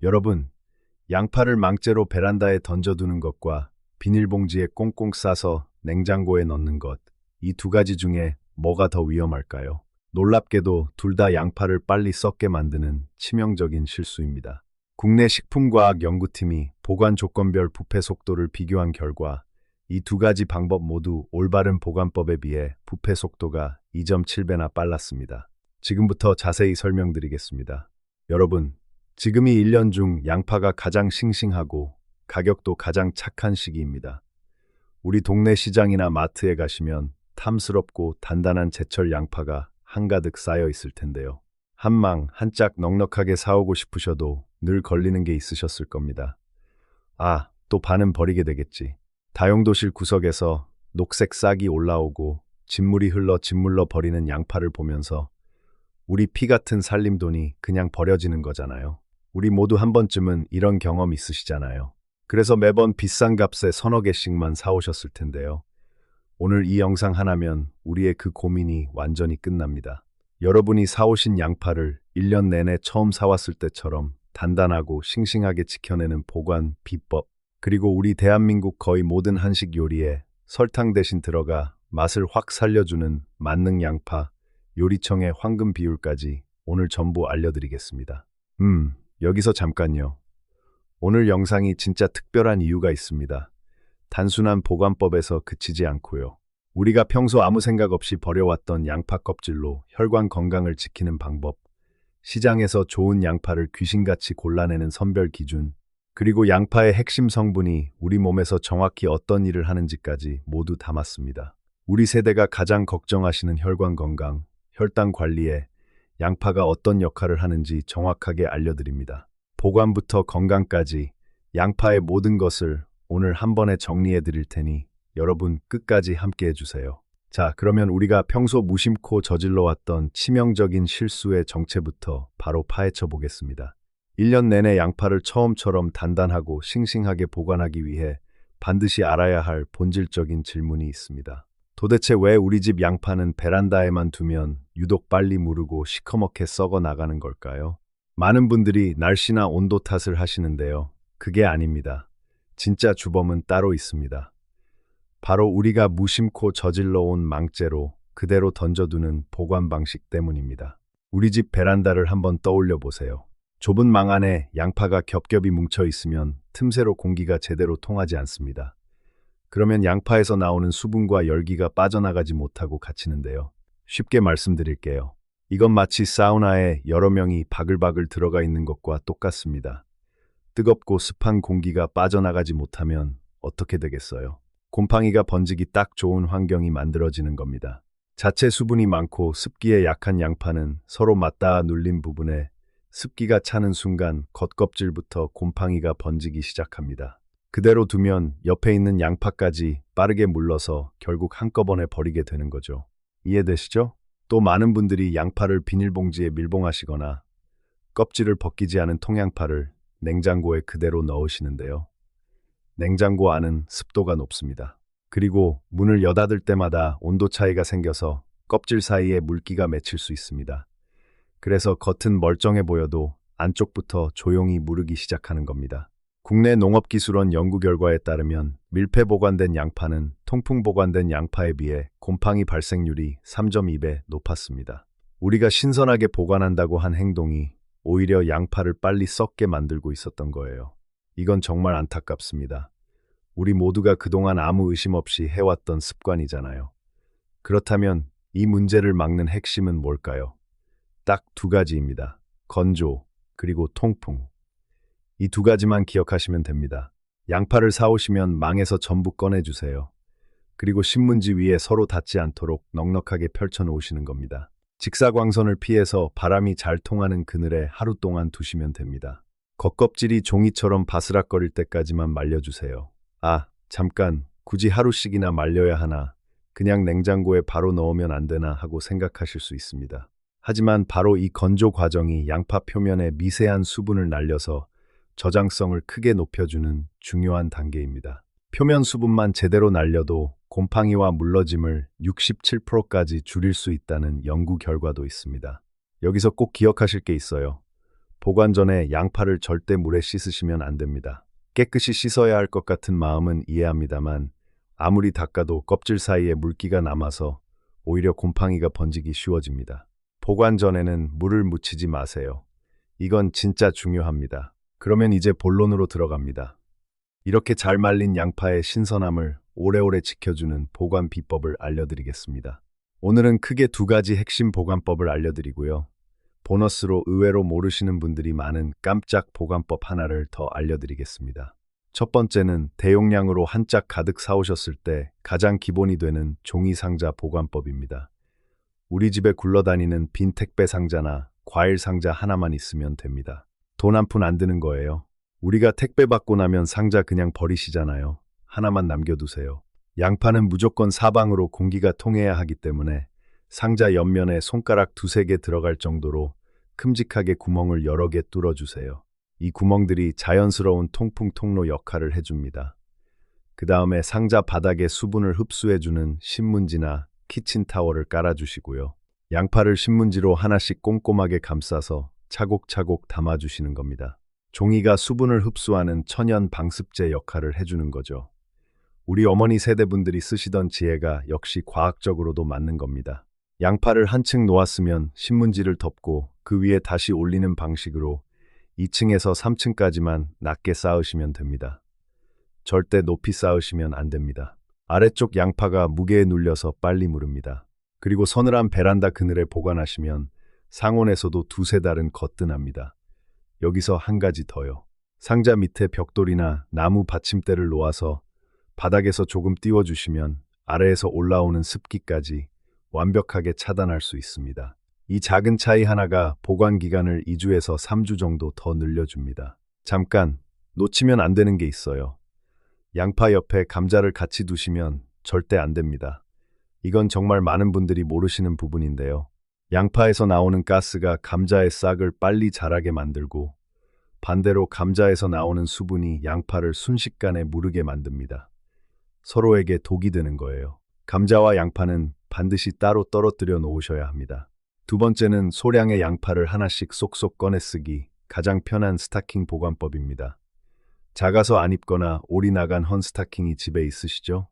여러분, 양파를 망째로 베란다에 던져두는 것과 비닐봉지에 꽁꽁 싸서 냉장고에 넣는 것, 이 두 가지 중에 뭐가 더 위험할까요? 놀랍게도 둘 다 양파를 빨리 썩게 만드는 치명적인 실수입니다. 국내 식품과학연구팀이 보관 조건별 부패 속도를 비교한 결과 이 두 가지 방법 모두 올바른 보관법에 비해 부패 속도가 2.7배나 빨랐습니다. 지금부터 자세히 설명드리겠습니다. 여러분, 지금이 1년 중 양파가 가장 싱싱하고 가격도 가장 착한 시기입니다. 우리 동네 시장이나 마트에 가시면 탐스럽고 단단한 제철 양파가 한가득 쌓여 있을 텐데요. 한 망, 한 짝 넉넉하게 사오고 싶으셔도 늘 걸리는 게 있으셨을 겁니다. 아, 또 반은 버리게 되겠지. 다용도실 구석에서 녹색 싹이 올라오고 진물이 흘러 짓물러 버리는 양파를 보면서 우리 피 같은 살림돈이 그냥 버려지는 거잖아요. 우리 모두 한 번쯤은 이런 경험 있으시잖아요. 그래서 매번 비싼 값에 서너 개씩만 사오셨을 텐데요. 오늘 이 영상 하나면 우리의 그 고민이 완전히 끝납니다. 여러분이 사오신 양파를 1년 내내 처음 사왔을 때처럼 단단하고 싱싱하게 지켜내는 보관 비법, 그리고 우리 대한민국 거의 모든 한식 요리에 설탕 대신 들어가 맛을 확 살려주는 만능 양파, 요리청의 황금 비율까지 오늘 전부 알려드리겠습니다. 여기서 잠깐요. 오늘 영상이 진짜 특별한 이유가 있습니다. 단순한 보관법에서 그치지 않고요. 우리가 평소 아무 생각 없이 버려왔던 양파 껍질로 혈관 건강을 지키는 방법, 시장에서 좋은 양파를 귀신같이 골라내는 선별 기준, 그리고 양파의 핵심 성분이 우리 몸에서 정확히 어떤 일을 하는지까지 모두 담았습니다. 우리 세대가 가장 걱정하시는 혈관 건강, 혈당 관리에 양파가 어떤 역할을 하는지 정확하게 알려드립니다. 보관부터 건강까지 양파의 모든 것을 오늘 한 번에 정리해 드릴 테니 여러분 끝까지 함께 해주세요. 자, 그러면 우리가 평소 무심코 저질러왔던 치명적인 실수의 정체부터 바로 파헤쳐 보겠습니다. 1년 내내 양파를 처음처럼 단단하고 싱싱하게 보관하기 위해 반드시 알아야 할 본질적인 질문이 있습니다. 도대체 왜 우리 집 양파는 베란다에만 두면 유독 빨리 무르고 시커멓게 썩어 나가는 걸까요? 많은 분들이 날씨나 온도 탓을 하시는데요. 그게 아닙니다. 진짜 주범은 따로 있습니다. 바로 우리가 무심코 저질러 온 망째로 그대로 던져두는 보관 방식 때문입니다. 우리 집 베란다를 한번 떠올려 보세요. 좁은 망 안에 양파가 겹겹이 뭉쳐 있으면 틈새로 공기가 제대로 통하지 않습니다. 그러면 양파에서 나오는 수분과 열기가 빠져나가지 못하고 갇히는데요. 쉽게 말씀드릴게요. 이건 마치 사우나에 여러 명이 바글바글 들어가 있는 것과 똑같습니다. 뜨겁고 습한 공기가 빠져나가지 못하면 어떻게 되겠어요? 곰팡이가 번지기 딱 좋은 환경이 만들어지는 겁니다. 자체 수분이 많고 습기에 약한 양파는 서로 맞닿아 눌린 부분에 습기가 차는 순간 겉껍질부터 곰팡이가 번지기 시작합니다. 그대로 두면 옆에 있는 양파까지 빠르게 물러서 결국 한꺼번에 버리게 되는 거죠. 이해되시죠? 또 많은 분들이 양파를 비닐봉지에 밀봉하시거나 껍질을 벗기지 않은 통양파를 냉장고에 그대로 넣으시는데요. 냉장고 안은 습도가 높습니다. 그리고 문을 여닫을 때마다 온도 차이가 생겨서 껍질 사이에 물기가 맺힐 수 있습니다. 그래서 겉은 멀쩡해 보여도 안쪽부터 조용히 무르기 시작하는 겁니다. 국내 농업기술원 연구 결과에 따르면 밀폐 보관된 양파는 통풍 보관된 양파에 비해 곰팡이 발생률이 3.2배 높았습니다. 우리가 신선하게 보관한다고 한 행동이 오히려 양파를 빨리 썩게 만들고 있었던 거예요. 이건 정말 안타깝습니다. 우리 모두가 그동안 아무 의심 없이 해왔던 습관이잖아요. 그렇다면 이 문제를 막는 핵심은 뭘까요? 딱 두 가지입니다. 건조, 그리고 통풍. 이 두 가지만 기억하시면 됩니다. 양파를 사오시면 망에서 전부 꺼내주세요. 그리고 신문지 위에 서로 닿지 않도록 넉넉하게 펼쳐 놓으시는 겁니다. 직사광선을 피해서 바람이 잘 통하는 그늘에 하루 동안 두시면 됩니다. 겉껍질이 종이처럼 바스락거릴 때까지만 말려주세요. 아, 잠깐, 굳이 하루씩이나 말려야 하나, 그냥 냉장고에 바로 넣으면 안 되나 하고 생각하실 수 있습니다. 하지만 바로 이 건조 과정이 양파 표면에 미세한 수분을 날려서 저장성을 크게 높여주는 중요한 단계입니다. 표면 수분만 제대로 날려도 곰팡이와 물러짐을 67%까지 줄일 수 있다는 연구 결과도 있습니다. 여기서 꼭 기억하실 게 있어요. 보관 전에 양파를 절대 물에 씻으시면 안 됩니다. 깨끗이 씻어야 할 것 같은 마음은 이해합니다만 아무리 닦아도 껍질 사이에 물기가 남아서 오히려 곰팡이가 번지기 쉬워집니다. 보관 전에는 물을 묻히지 마세요. 이건 진짜 중요합니다. 그러면 이제 본론으로 들어갑니다. 이렇게 잘 말린 양파의 신선함을 오래오래 지켜주는 보관 비법을 알려드리겠습니다. 오늘은 크게 두 가지 핵심 보관법을 알려드리고요. 보너스로 의외로 모르시는 분들이 많은 깜짝 보관법 하나를 더 알려드리겠습니다. 첫 번째는 대용량으로 한 짝 가득 사오셨을 때 가장 기본이 되는 종이 상자 보관법입니다. 우리 집에 굴러다니는 빈 택배 상자나 과일 상자 하나만 있으면 됩니다. 돈 한 푼 안 드는 거예요. 우리가 택배 받고 나면 상자 그냥 버리시잖아요. 하나만 남겨두세요. 양파는 무조건 사방으로 공기가 통해야 하기 때문에 상자 옆면에 손가락 두세 개 들어갈 정도로 큼직하게 구멍을 여러 개 뚫어주세요. 이 구멍들이 자연스러운 통풍 통로 역할을 해줍니다. 그 다음에 상자 바닥에 수분을 흡수해주는 신문지나 키친타월을 깔아주시고요. 양파를 신문지로 하나씩 꼼꼼하게 감싸서 차곡차곡 담아주시는 겁니다. 종이가 수분을 흡수하는 천연 방습제 역할을 해주는 거죠. 우리 어머니 세대분들이 쓰시던 지혜가 역시 과학적으로도 맞는 겁니다. 양파를 한층 놓았으면 신문지를 덮고 그 위에 다시 올리는 방식으로 2층에서 3층까지만 낮게 쌓으시면 됩니다. 절대 높이 쌓으시면 안 됩니다. 아래쪽 양파가 무게에 눌려서 빨리 무릅니다. 그리고 서늘한 베란다 그늘에 보관하시면 상온에서도 두세 달은 거뜬합니다. 여기서 한 가지 더요. 상자 밑에 벽돌이나 나무 받침대를 놓아서 바닥에서 조금 띄워주시면 아래에서 올라오는 습기까지 완벽하게 차단할 수 있습니다. 이 작은 차이 하나가 보관 기간을 2주에서 3주 정도 더 늘려줍니다. 잠깐, 놓치면 안 되는 게 있어요. 양파 옆에 감자를 같이 두시면 절대 안 됩니다. 이건 정말 많은 분들이 모르시는 부분인데요. 양파에서 나오는 가스가 감자의 싹을 빨리 자라게 만들고 반대로 감자에서 나오는 수분이 양파를 순식간에 무르게 만듭니다. 서로에게 독이 되는 거예요. 감자와 양파는 반드시 따로 떨어뜨려 놓으셔야 합니다. 두 번째는 소량의 양파를 하나씩 쏙쏙 꺼내 쓰기, 가장 편한 스타킹 보관법입니다. 작아서 안 입거나 올이 나간 헌 스타킹이 집에 있으시죠?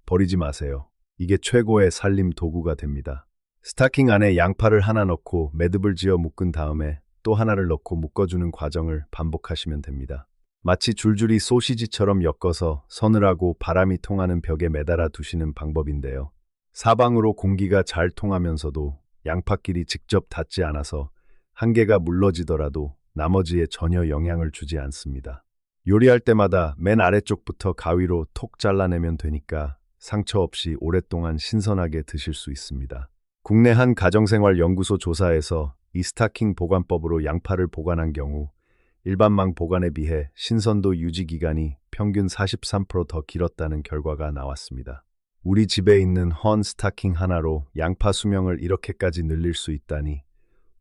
버리지 마세요. 이게 최고의 살림 도구가 됩니다. 스타킹 안에 양파를 하나 넣고 매듭을 지어 묶은 다음에 또 하나를 넣고 묶어주는 과정을 반복하시면 됩니다. 마치 줄줄이 소시지처럼 엮어서 서늘하고 바람이 통하는 벽에 매달아 두시는 방법인데요. 사방으로 공기가 잘 통하면서도 양파끼리 직접 닿지 않아서 한 개가 물러지더라도 나머지에 전혀 영향을 주지 않습니다. 요리할 때마다 맨 아래쪽부터 가위로 톡 잘라내면 되니까 상처 없이 오랫동안 신선하게 드실 수 있습니다. 국내 한 가정생활연구소 조사에서 이 스타킹 보관법으로 양파를 보관한 경우 일반망 보관에 비해 신선도 유지 기간이 평균 43% 더 길었다는 결과가 나왔습니다. 우리 집에 있는 헌 스타킹 하나로 양파 수명을 이렇게까지 늘릴 수 있다니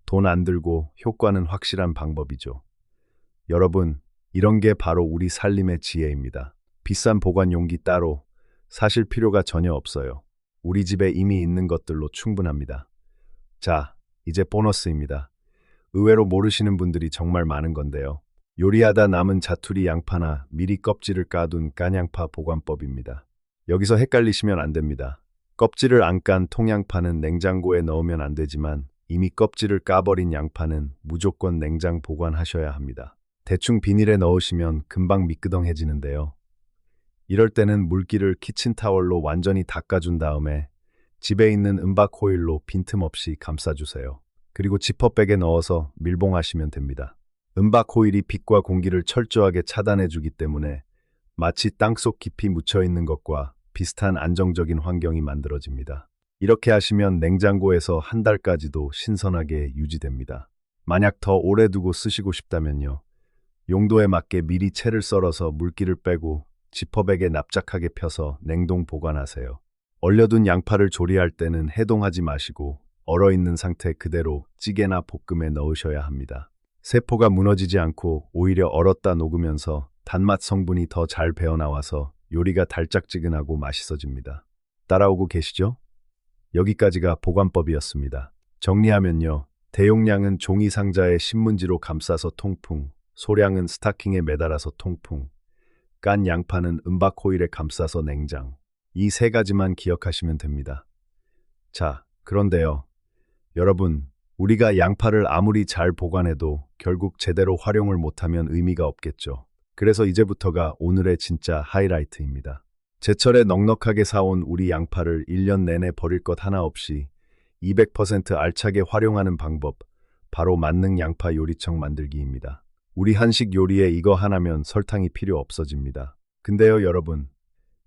돈 안 들고 효과는 확실한 방법이죠. 여러분, 이런 게 바로 우리 살림의 지혜입니다. 비싼 보관 용기 따로 사실 필요가 전혀 없어요. 우리 집에 이미 있는 것들로 충분합니다. 자, 이제 보너스입니다. 의외로 모르시는 분들이 정말 많은 건데요. 요리하다 남은 자투리 양파나 미리 껍질을 까둔 깐양파 보관법입니다. 여기서 헷갈리시면 안 됩니다. 껍질을 안 깐 통양파는 냉장고에 넣으면 안 되지만 이미 껍질을 까버린 양파는 무조건 냉장 보관하셔야 합니다. 대충 비닐에 넣으시면 금방 미끄덩해지는데요. 이럴 때는 물기를 키친타월로 완전히 닦아준 다음에 집에 있는 은박 호일로 빈틈없이 감싸주세요. 그리고 지퍼백에 넣어서 밀봉하시면 됩니다. 은박 호일이 빛과 공기를 철저하게 차단해주기 때문에 마치 땅속 깊이 묻혀있는 것과 비슷한 안정적인 환경이 만들어집니다. 이렇게 하시면 냉장고에서 한 달까지도 신선하게 유지됩니다. 만약 더 오래 두고 쓰시고 싶다면요. 용도에 맞게 미리 채를 썰어서 물기를 빼고 지퍼백에 납작하게 펴서 냉동 보관하세요. 얼려둔 양파를 조리할 때는 해동하지 마시고 얼어있는 상태 그대로 찌개나 볶음에 넣으셔야 합니다. 세포가 무너지지 않고 오히려 얼었다 녹으면서 단맛 성분이 더 잘 배어나와서 요리가 달짝지근하고 맛있어집니다. 따라오고 계시죠? 여기까지가 보관법이었습니다. 정리하면요. 대용량은 종이 상자에 신문지로 감싸서 통풍, 소량은 스타킹에 매달아서 통풍, 깐 양파는 은박 호일에 감싸서 냉장. 이 세 가지만 기억하시면 됩니다. 자, 그런데요. 여러분, 우리가 양파를 아무리 잘 보관해도 결국 제대로 활용을 못하면 의미가 없겠죠. 그래서 이제부터가 오늘의 진짜 하이라이트입니다. 제철에 넉넉하게 사온 우리 양파를 1년 내내 버릴 것 하나 없이 200% 알차게 활용하는 방법, 바로 만능 양파 요리청 만들기입니다. 우리 한식 요리에 이거 하나면 설탕이 필요 없어집니다. 근데요, 여러분,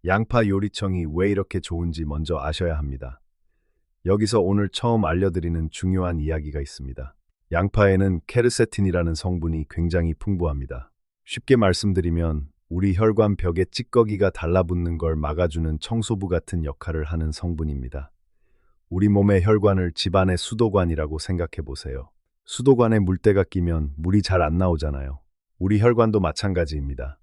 양파 요리청이 왜 이렇게 좋은지 먼저 아셔야 합니다. 여기서 오늘 처음 알려드리는 중요한 이야기가 있습니다. 양파에는 케르세틴이라는 성분이 굉장히 풍부합니다. 쉽게 말씀드리면 우리 혈관 벽에 찌꺼기가 달라붙는 걸 막아주는 청소부 같은 역할을 하는 성분입니다. 우리 몸의 혈관을 집안의 수도관이라고 생각해 보세요. 수도관에 물때가 끼면 물이 잘 안 나오잖아요. 우리 혈관도 마찬가지입니다.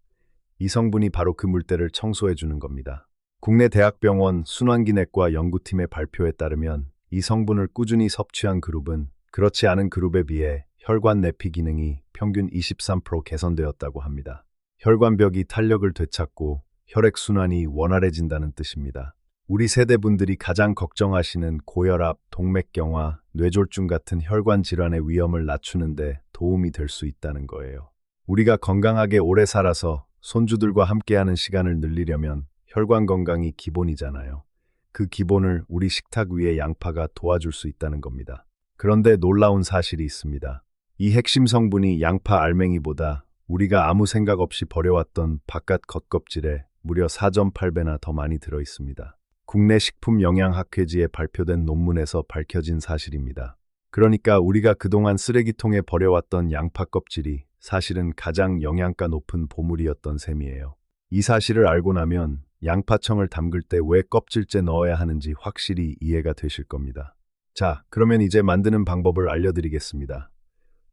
이 성분이 바로 그 물때를 청소해 주는 겁니다. 국내 대학병원 순환기내과 연구팀의 발표에 따르면 이 성분을 꾸준히 섭취한 그룹은 그렇지 않은 그룹에 비해 혈관 내피 기능이 평균 23% 개선되었다고 합니다. 혈관벽이 탄력을 되찾고 혈액순환이 원활해진다는 뜻입니다. 우리 세대분들이 가장 걱정하시는 고혈압, 동맥경화, 뇌졸중 같은 혈관 질환의 위험을 낮추는데 도움이 될 수 있다는 거예요. 우리가 건강하게 오래 살아서 손주들과 함께하는 시간을 늘리려면 혈관 건강이 기본이잖아요. 그 기본을 우리 식탁 위에 양파가 도와줄 수 있다는 겁니다. 그런데 놀라운 사실이 있습니다. 이 핵심 성분이 양파 알맹이보다 우리가 아무 생각 없이 버려왔던 바깥 겉껍질에 무려 4.8배나 더 많이 들어 있습니다. 국내 식품영양학회지에 발표된 논문에서 밝혀진 사실입니다. 그러니까 우리가 그동안 쓰레기통에 버려왔던 양파 껍질이 사실은 가장 영양가 높은 보물이었던 셈이에요. 이 사실을 알고 나면 양파청을 담글 때 왜 껍질째 넣어야 하는지 확실히 이해가 되실 겁니다. 자, 그러면 이제 만드는 방법을 알려드리겠습니다.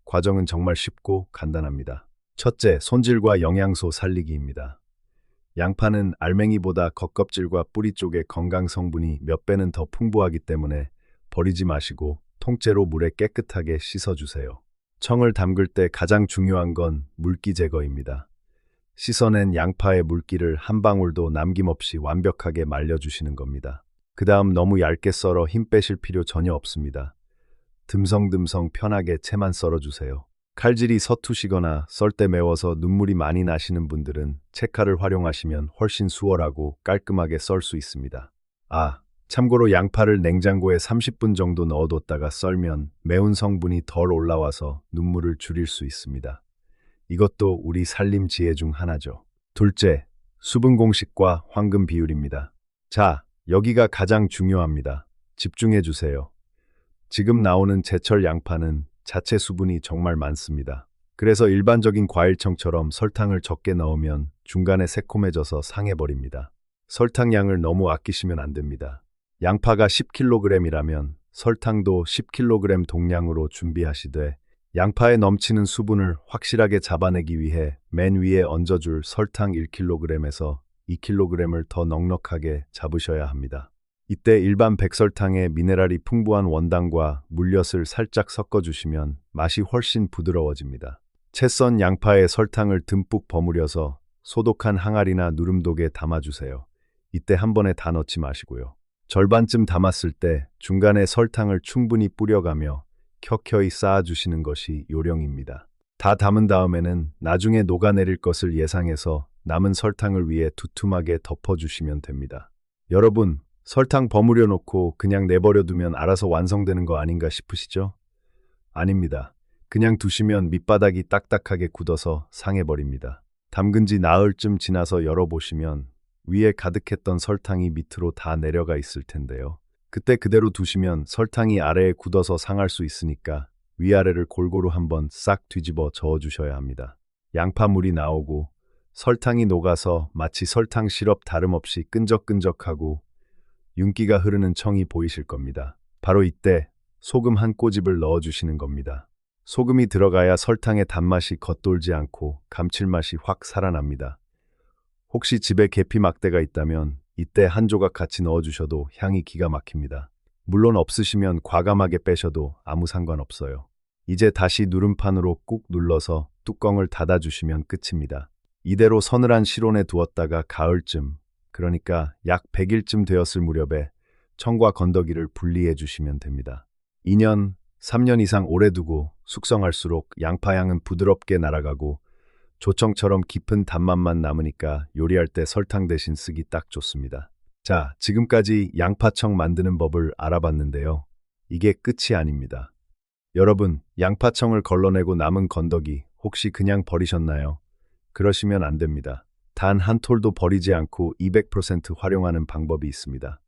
과정은 정말 쉽고 간단합니다. 첫째, 손질과 영양소 살리기입니다. 양파는 알맹이보다 겉껍질과 뿌리 쪽의 건강 성분이 몇 배는 더 풍부하기 때문에 버리지 마시고 통째로 물에 깨끗하게 씻어주세요. 청을 담글 때 가장 중요한 건 물기 제거입니다. 씻어낸 양파의 물기를 한 방울도 남김없이 완벽하게 말려주시는 겁니다. 그 다음 너무 얇게 썰어 힘 빼실 필요 전혀 없습니다. 듬성듬성 편하게 채만 썰어주세요. 칼질이 서투시거나 썰 때 매워서 눈물이 많이 나시는 분들은 채칼을 활용하시면 훨씬 수월하고 깔끔하게 썰 수 있습니다. 참고로 양파를 냉장고에 30분 정도 넣어뒀다가 썰면 매운 성분이 덜 올라와서 눈물을 줄일 수 있습니다. 이것도 우리 살림 지혜 중 하나죠. 둘째, 수분 공식과 황금 비율입니다. 자, 여기가 가장 중요합니다. 집중해 주세요. 지금 나오는 제철 양파는 자체 수분이 정말 많습니다. 그래서 일반적인 과일청처럼 설탕을 적게 넣으면 중간에 새콤해져서 상해버립니다. 설탕 양을 너무 아끼시면 안 됩니다. 양파가 10kg이라면 설탕도 10kg 동량으로 준비하시되 양파에 넘치는 수분을 확실하게 잡아내기 위해 맨 위에 얹어줄 설탕 1kg에서 2kg을 더 넉넉하게 잡으셔야 합니다. 이때 일반 백설탕에 미네랄이 풍부한 원당과 물엿을 살짝 섞어주시면 맛이 훨씬 부드러워집니다. 채 썬 양파에 설탕을 듬뿍 버무려서 소독한 항아리나 누름독에 담아주세요. 이때 한 번에 다 넣지 마시고요. 절반쯤 담았을 때 중간에 설탕을 충분히 뿌려가며 켜켜이 쌓아주시는 것이 요령입니다. 다 담은 다음에는 나중에 녹아내릴 것을 예상해서 남은 설탕을 위에 두툼하게 덮어주시면 됩니다. 여러분, 설탕 버무려 놓고 그냥 내버려 두면 알아서 완성되는 거 아닌가 싶으시죠? 아닙니다. 그냥 두시면 밑바닥이 딱딱하게 굳어서 상해버립니다. 담근 지 나흘쯤 지나서 열어보시면 위에 가득했던 설탕이 밑으로 다 내려가 있을 텐데요. 그때 그대로 두시면 설탕이 아래에 굳어서 상할 수 있으니까 위아래를 골고루 한번 싹 뒤집어 저어주셔야 합니다. 양파물이 나오고 설탕이 녹아서 마치 설탕 시럽 다름없이 끈적끈적하고 윤기가 흐르는 청이 보이실 겁니다. 바로 이때 소금 한 꼬집을 넣어주시는 겁니다. 소금이 들어가야 설탕의 단맛이 겉돌지 않고 감칠맛이 확 살아납니다. 혹시 집에 계피 막대가 있다면 이때 한 조각 같이 넣어주셔도 향이 기가 막힙니다. 물론 없으시면 과감하게 빼셔도 아무 상관없어요. 이제 다시 누름판으로 꾹 눌러서 뚜껑을 닫아주시면 끝입니다. 이대로 서늘한 실온에 두었다가 가을쯤, 그러니까 약 100일쯤 되었을 무렵에 청과 건더기를 분리해 주시면 됩니다. 2년, 3년 이상 오래 두고 숙성할수록 양파향은 부드럽게 날아가고 조청처럼 깊은 단맛만 남으니까 요리할 때 설탕 대신 쓰기 딱 좋습니다. 자, 지금까지 양파청 만드는 법을 알아봤는데요. 이게 끝이 아닙니다. 여러분, 양파청을 걸러내고 남은 건더기 혹시 그냥 버리셨나요? 그러시면 안 됩니다. 단 한 톨도 버리지 않고 200% 활용하는 방법이 있습니다.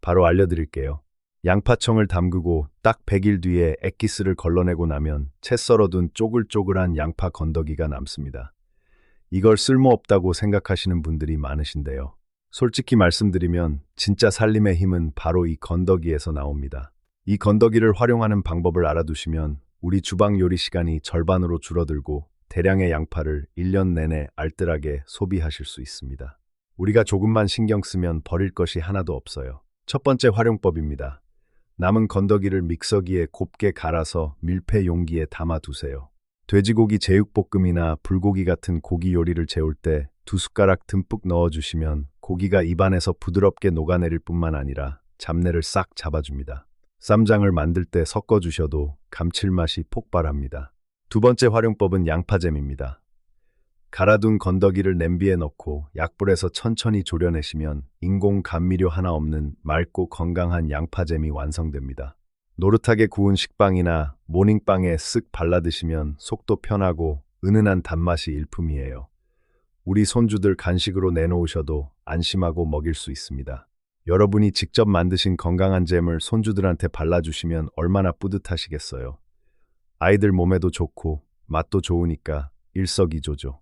바로 알려드릴게요. 양파청을 담그고 딱 100일 뒤에 액기스를 걸러내고 나면 채 썰어둔 쪼글쪼글한 양파 건더기가 남습니다. 이걸 쓸모없다고 생각하시는 분들이 많으신데요. 솔직히 말씀드리면 진짜 살림의 힘은 바로 이 건더기에서 나옵니다. 이 건더기를 활용하는 방법을 알아두시면 우리 주방 요리 시간이 절반으로 줄어들고 대량의 양파를 1년 내내 알뜰하게 소비하실 수 있습니다. 우리가 조금만 신경 쓰면 버릴 것이 하나도 없어요. 첫 번째 활용법입니다. 남은 건더기를 믹서기에 곱게 갈아서 밀폐 용기에 담아 두세요. 돼지고기 제육볶음이나 불고기 같은 고기 요리를 재울 때 2숟가락 듬뿍 넣어주시면 고기가 입안에서 부드럽게 녹아내릴 뿐만 아니라 잡내를 싹 잡아줍니다. 쌈장을 만들 때 섞어주셔도 감칠맛이 폭발합니다. 두 번째 활용법은 양파잼입니다. 갈아둔 건더기를 냄비에 넣고 약불에서 천천히 졸여내시면 인공 감미료 하나 없는 맑고 건강한 양파잼이 완성됩니다. 노릇하게 구운 식빵이나 모닝빵에 쓱 발라 드시면 속도 편하고 은은한 단맛이 일품이에요. 우리 손주들 간식으로 내놓으셔도 안심하고 먹일 수 있습니다. 여러분이 직접 만드신 건강한 잼을 손주들한테 발라주시면 얼마나 뿌듯하시겠어요. 아이들 몸에도 좋고 맛도 좋으니까 일석이조죠.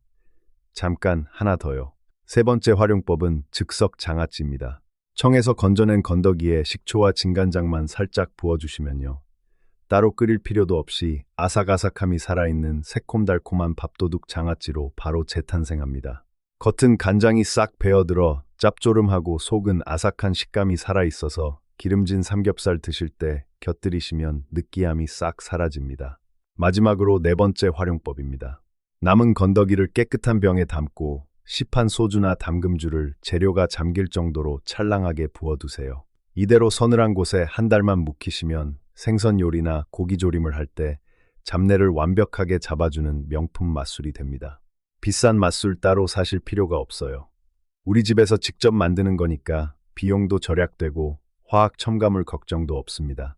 잠깐 하나 더요. 세 번째 활용법은 즉석 장아찌입니다. 청에서 건져낸 건더기에 식초와 진간장만 살짝 부어주시면요. 따로 끓일 필요도 없이 아삭아삭함이 살아있는 새콤달콤한 밥도둑 장아찌로 바로 재탄생합니다. 겉은 간장이 싹 배어들어 짭조름하고 속은 아삭한 식감이 살아있어서 기름진 삼겹살 드실 때 곁들이시면 느끼함이 싹 사라집니다. 마지막으로 네 번째 활용법입니다. 남은 건더기를 깨끗한 병에 담고 시판 소주나 담금주를 재료가 잠길 정도로 찰랑하게 부어두세요. 이대로 서늘한 곳에 한 달만 묵히시면 생선 요리나 고기 조림을 할 때 잡내를 완벽하게 잡아주는 명품 맛술이 됩니다. 비싼 맛술 따로 사실 필요가 없어요. 우리 집에서 직접 만드는 거니까 비용도 절약되고 화학 첨가물 걱정도 없습니다.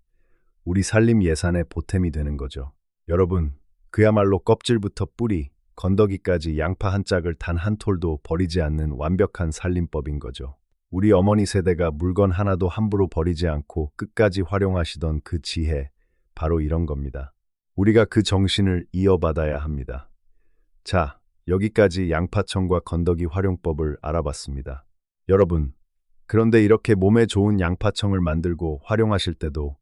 우리 살림 예산의 보탬이 되는 거죠. 여러분, 그야말로 껍질부터 뿌리, 건더기까지 양파 한 짝을 단 한 톨도 버리지 않는 완벽한 살림법인 거죠. 우리 어머니 세대가 물건 하나도 함부로 버리지 않고 끝까지 활용하시던 그 지혜, 바로 이런 겁니다. 우리가 그 정신을 이어받아야 합니다. 자, 여기까지 양파청과 건더기 활용법을 알아봤습니다. 여러분, 그런데 이렇게 몸에 좋은 양파청을 만들고 활용하실 때도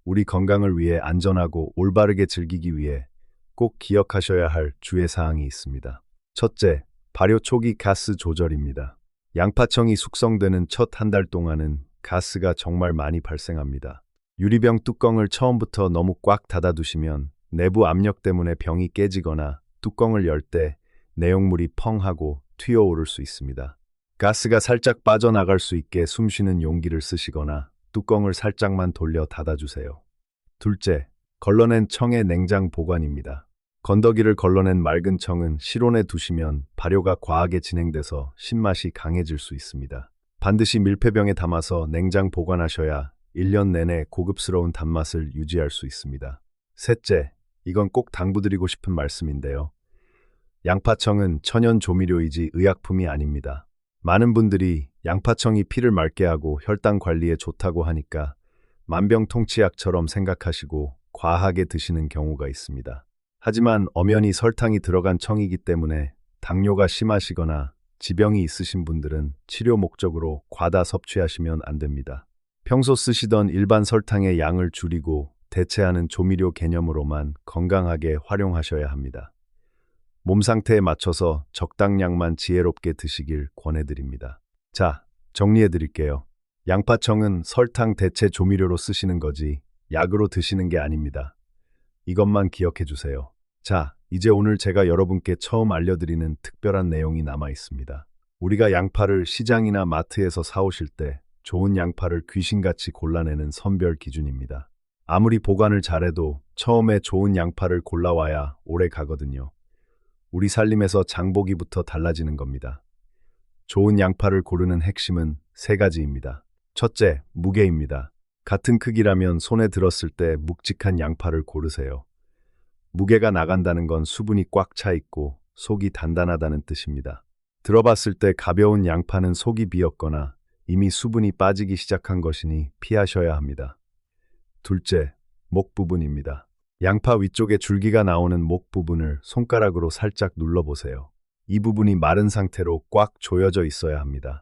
우리 건강을 위해 안전하고 올바르게 즐기기 위해 꼭 기억하셔야 할 주의사항이 있습니다. 첫째, 발효 초기 가스 조절입니다. 양파청이 숙성되는 첫 한 달 동안은 가스가 정말 많이 발생합니다. 유리병 뚜껑을 처음부터 너무 꽉 닫아두시면 내부 압력 때문에 병이 깨지거나 뚜껑을 열 때 내용물이 펑 하고 튀어오를 수 있습니다. 가스가 살짝 빠져나갈 수 있게 숨쉬는 용기를 쓰시거나 뚜껑을 살짝만 돌려 닫아주세요. 둘째, 걸러낸 청의 냉장 보관입니다. 건더기를 걸러낸 맑은 청은 실온에 두시면 발효가 과하게 진행돼서 신맛이 강해질 수 있습니다. 반드시 밀폐병에 담아서 냉장 보관하셔야 1년 내내 고급스러운 단맛을 유지할 수 있습니다. 셋째, 이건 꼭 당부드리고 싶은 말씀인데요. 양파청은 천연 조미료이지 의약품이 아닙니다. 많은 분들이 양파청이 피를 맑게 하고 혈당 관리에 좋다고 하니까 만병통치약처럼 생각하시고 과하게 드시는 경우가 있습니다. 하지만 엄연히 설탕이 들어간 청이기 때문에 당뇨가 심하시거나 지병이 있으신 분들은 치료 목적으로 과다 섭취하시면 안 됩니다. 평소 쓰시던 일반 설탕의 양을 줄이고 대체하는 조미료 개념으로만 건강하게 활용하셔야 합니다. 몸 상태에 맞춰서 적당량만 지혜롭게 드시길 권해드립니다. 자, 정리해 드릴게요. 양파청은 설탕 대체 조미료로 쓰시는 거지 약으로 드시는 게 아닙니다. 이것만 기억해 주세요. 자, 이제 오늘 제가 여러분께 처음 알려드리는 특별한 내용이 남아 있습니다. 우리가 양파를 시장이나 마트에서 사오실 때 좋은 양파를 귀신같이 골라내는 선별 기준입니다. 아무리 보관을 잘해도 처음에 좋은 양파를 골라와야 오래 가거든요. 우리 살림에서 장보기부터 달라지는 겁니다. 좋은 양파를 고르는 핵심은 세 가지입니다. 첫째, 무게입니다. 같은 크기라면 손에 들었을 때 묵직한 양파를 고르세요. 무게가 나간다는 건 수분이 꽉 차 있고 속이 단단하다는 뜻입니다. 들어봤을 때 가벼운 양파는 속이 비었거나 이미 수분이 빠지기 시작한 것이니 피하셔야 합니다. 둘째, 목 부분입니다. 양파 위쪽에 줄기가 나오는 목 부분을 손가락으로 살짝 눌러보세요. 이 부분이 마른 상태로 꽉 조여져 있어야 합니다.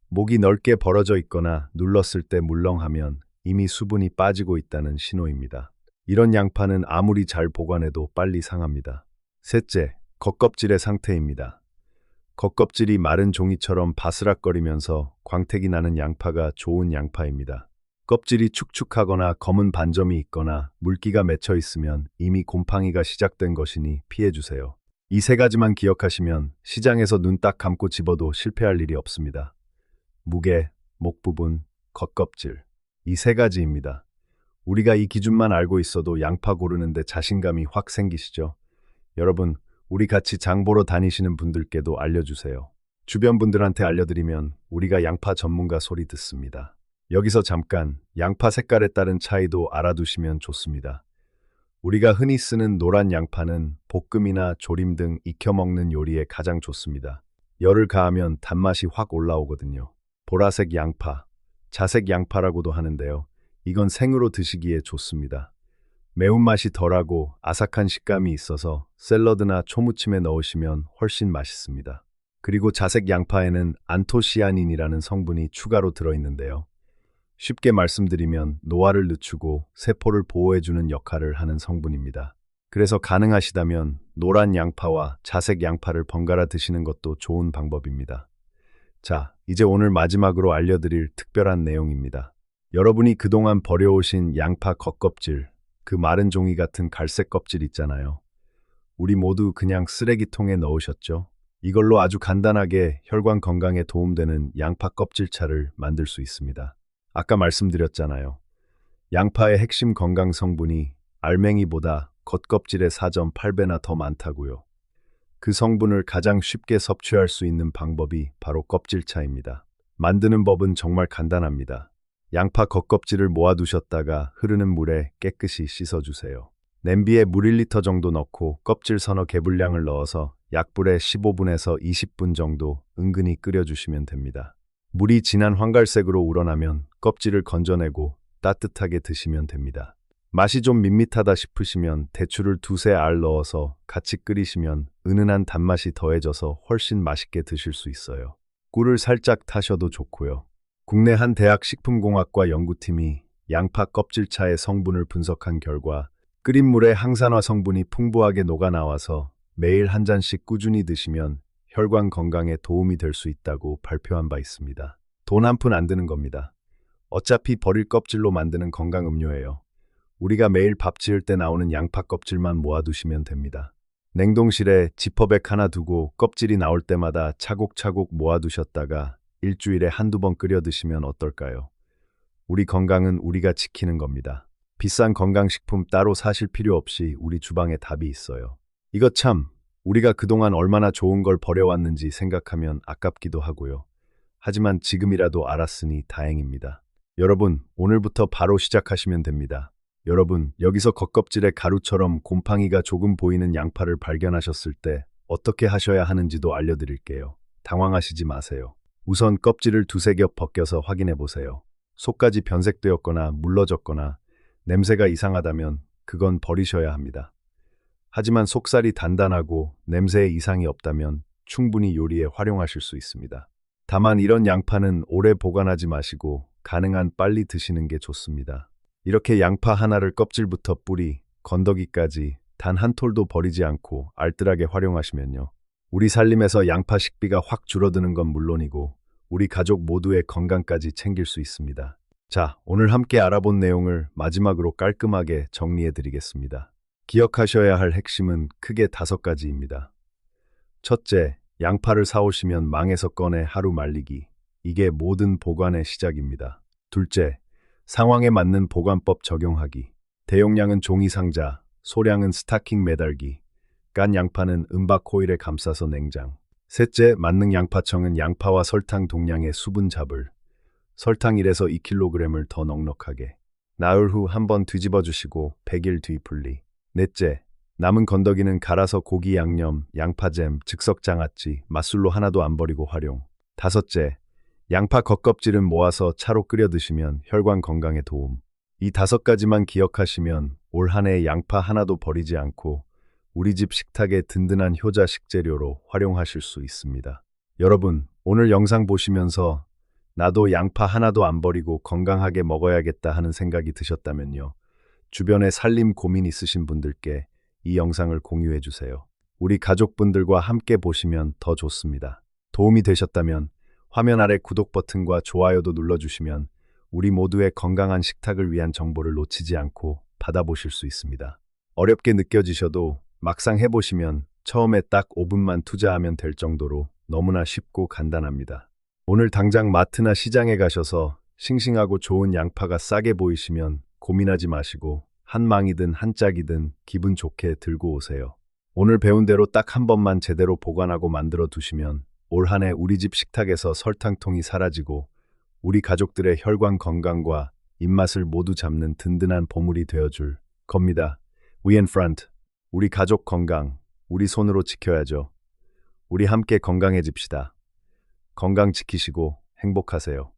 목이 넓게 벌어져 있거나 눌렀을 때 물렁하면 이미 수분이 빠지고 있다는 신호입니다. 이런 양파는 아무리 잘 보관해도 빨리 상합니다. 셋째, 겉껍질의 상태입니다. 겉껍질이 마른 종이처럼 바스락거리면서 광택이 나는 양파가 좋은 양파입니다. 껍질이 축축하거나 검은 반점이 있거나 물기가 맺혀 있으면 이미 곰팡이가 시작된 것이니 피해주세요. 이 세 가지만 기억하시면 시장에서 눈 딱 감고 집어도 실패할 일이 없습니다. 무게, 목 부분, 겉껍질. 이 세 가지입니다. 우리가 이 기준만 알고 있어도 양파 고르는데 자신감이 확 생기시죠? 여러분, 우리 같이 장 보러 다니시는 분들께도 알려주세요. 주변 분들한테 알려드리면 우리가 양파 전문가 소리 듣습니다. 여기서 잠깐 양파 색깔에 따른 차이도 알아두시면 좋습니다. 우리가 흔히 쓰는 노란 양파는 볶음이나 조림 등 익혀 먹는 요리에 가장 좋습니다. 열을 가하면 단맛이 확 올라오거든요. 보라색 양파, 자색 양파라고도 하는데요. 이건 생으로 드시기에 좋습니다. 매운맛이 덜하고 아삭한 식감이 있어서 샐러드나 초무침에 넣으시면 훨씬 맛있습니다. 그리고 자색 양파에는 안토시아닌이라는 성분이 추가로 들어있는데요. 쉽게 말씀드리면 노화를 늦추고 세포를 보호해주는 역할을 하는 성분입니다. 그래서 가능하시다면 노란 양파와 자색 양파를 번갈아 드시는 것도 좋은 방법입니다. 자, 이제 오늘 마지막으로 알려드릴 특별한 내용입니다. 여러분이 그동안 버려오신 양파 겉껍질, 그 마른 종이 같은 갈색 껍질 있잖아요. 우리 모두 그냥 쓰레기통에 넣으셨죠? 이걸로 아주 간단하게 혈관 건강에 도움되는 양파 껍질차를 만들 수 있습니다. 아까 말씀드렸잖아요. 양파의 핵심 건강 성분이 알맹이보다 겉껍질의 4.8배나 더 많다고요. 그 성분을 가장 쉽게 섭취할 수 있는 방법이 바로 껍질차입니다. 만드는 법은 정말 간단합니다. 양파 겉껍질을 모아두셨다가 흐르는 물에 깨끗이 씻어주세요. 냄비에 물 1리터 정도 넣고 껍질 서너 개 분량을 넣어서 약불에 15분에서 20분 정도 은근히 끓여주시면 됩니다. 물이 진한 황갈색으로 우러나면 껍질을 건져내고 따뜻하게 드시면 됩니다. 맛이 좀 밋밋하다 싶으시면 대추를 2-3알 넣어서 같이 끓이시면 은은한 단맛이 더해져서 훨씬 맛있게 드실 수 있어요. 꿀을 살짝 타셔도 좋고요. 국내 한 대학 식품공학과 연구팀이 양파 껍질차의 성분을 분석한 결과 끓인 물에 항산화 성분이 풍부하게 녹아나와서 매일 한 잔씩 꾸준히 드시면 혈관 건강에 도움이 될 수 있다고 발표한 바 있습니다. 돈 한 푼 안 드는 겁니다. 어차피 버릴 껍질로 만드는 건강 음료예요. 우리가 매일 밥 지을 때 나오는 양파 껍질만 모아두시면 됩니다. 냉동실에 지퍼백 하나 두고 껍질이 나올 때마다 차곡차곡 모아두셨다가 일주일에 한두 번 끓여 드시면 어떨까요? 우리 건강은 우리가 지키는 겁니다. 비싼 건강식품 따로 사실 필요 없이 우리 주방에 답이 있어요. 이거 참, 우리가 그동안 얼마나 좋은 걸 버려왔는지 생각하면 아깝기도 하고요. 하지만 지금이라도 알았으니 다행입니다. 여러분, 오늘부터 바로 시작하시면 됩니다. 여러분, 여기서 겉껍질에 가루처럼 곰팡이가 조금 보이는 양파를 발견하셨을 때 어떻게 하셔야 하는지도 알려드릴게요. 당황하시지 마세요. 우선 껍질을 2-3겹 벗겨서 확인해 보세요. 속까지 변색되었거나 물러졌거나 냄새가 이상하다면 그건 버리셔야 합니다. 하지만 속살이 단단하고 냄새에 이상이 없다면 충분히 요리에 활용하실 수 있습니다. 다만 이런 양파는 오래 보관하지 마시고 가능한 빨리 드시는 게 좋습니다. 이렇게 양파 하나를 껍질부터 뿌리, 건더기까지 단 한 톨도 버리지 않고 알뜰하게 활용하시면요. 우리 살림에서 양파 식비가 확 줄어드는 건 물론이고 우리 가족 모두의 건강까지 챙길 수 있습니다. 자, 오늘 함께 알아본 내용을 마지막으로 깔끔하게 정리해 드리겠습니다. 기억하셔야 할 핵심은 크게 5가지입니다. 첫째, 양파를 사오시면 망에서 꺼내 하루 말리기. 이게 모든 보관의 시작입니다. 둘째, 상황에 맞는 보관법 적용하기. 대용량은 종이 상자, 소량은 스타킹 매달기. 깐 양파는 은박 호일에 감싸서 냉장. 셋째, 만능 양파청은 양파와 설탕 동량의 수분 잡을. 설탕 1에서 2kg을 더 넉넉하게. 나흘 후 한번 뒤집어 주시고 100일 뒤 분리. 넷째, 남은 건더기는 갈아서 고기 양념, 양파잼, 즉석장아찌, 맛술로 하나도 안 버리고 활용. 다섯째, 양파 겉껍질은 모아서 차로 끓여 드시면 혈관 건강에 도움. 이 5가지만 기억하시면 올 한 해 양파 하나도 버리지 않고 우리 집 식탁의 든든한 효자 식재료로 활용하실 수 있습니다. 여러분, 오늘 영상 보시면서 나도 양파 하나도 안 버리고 건강하게 먹어야겠다 하는 생각이 드셨다면요. 주변에 살림 고민 있으신 분들께 이 영상을 공유해 주세요. 우리 가족분들과 함께 보시면 더 좋습니다. 도움이 되셨다면 화면 아래 구독 버튼과 좋아요도 눌러주시면 우리 모두의 건강한 식탁을 위한 정보를 놓치지 않고 받아보실 수 있습니다. 어렵게 느껴지셔도 막상 해보시면 처음에 딱 5분만 투자하면 될 정도로 너무나 쉽고 간단합니다. 오늘 당장 마트나 시장에 가셔서 싱싱하고 좋은 양파가 싸게 보이시면 고민하지 마시고 한 망이든 한 짝이든 기분 좋게 들고 오세요. 오늘 배운 대로 딱 한 번만 제대로 보관하고 만들어 두시면 올 한 해 우리 집 식탁에서 설탕통이 사라지고 우리 가족들의 혈관 건강과 입맛을 모두 잡는 든든한 보물이 되어줄 겁니다. We in front. 우리 가족 건강, 우리 손으로 지켜야죠. 우리 함께 건강해집시다. 건강 지키시고 행복하세요.